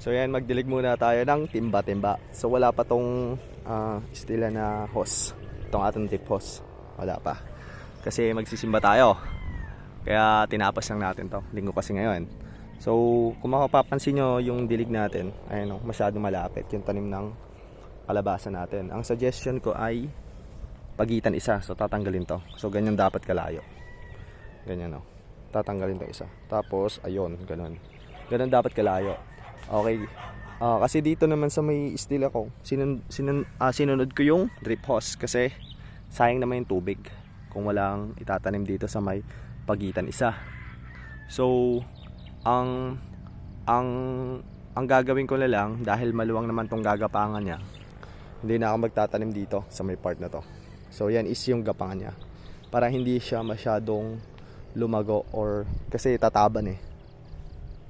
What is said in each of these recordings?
So yan, magdilig muna tayo ng timba-timba. So wala pa tong istila na hose. Itong ating tip hose. Wala pa. Kasi magsisimba tayo. Kaya tinapos lang natin to. Linggo kasi ngayon. So kung mapapansin nyo yung dilig natin, ayun, masyado malapit yung tanim ng kalabasa natin. Ang suggestion ko ay pagitan isa. So tatanggalin to. So ganyan dapat kalayo. Ganyan o. Tatanggalin to isa. Tapos ayun, ganun. Ganun dapat kalayo. Okay. Kasi dito naman sa may steel ako, sinunod ko yung drip hose kasi sayang naman yung tubig kung walang itatanim dito sa may pagitan isa. So ang gagawin ko na lang, dahil maluwang naman tong gagapangan niya, hindi na ako magtatanim dito sa may part na to. So yan is yung gapangan niya, para hindi siya masyadong lumago, or kasi tataban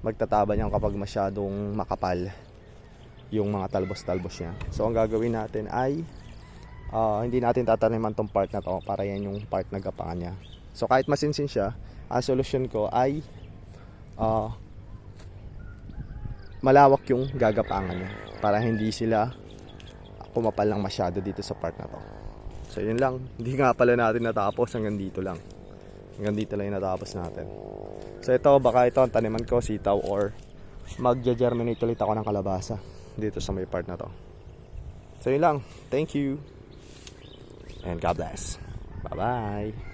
magtataban yan kapag masyadong makapal yung mga talbos-talbos niya. So ang gagawin natin ay hindi natin tataniman tong part na to, para yan yung part na gapangan niya. So kahit masinsin siya, ang solution ko ay malawak yung gagapangan niya, para hindi sila kumapal lang masyado dito sa part na to. So yun lang, hindi nga pala natin natapos, hanggang dito lang yung natapos natin. So ito, baka ito ang taniman ko, sitaw, or magja-germinate ulit ako ng kalabasa dito sa may part na to. So yun lang, thank you and God bless. Bye bye.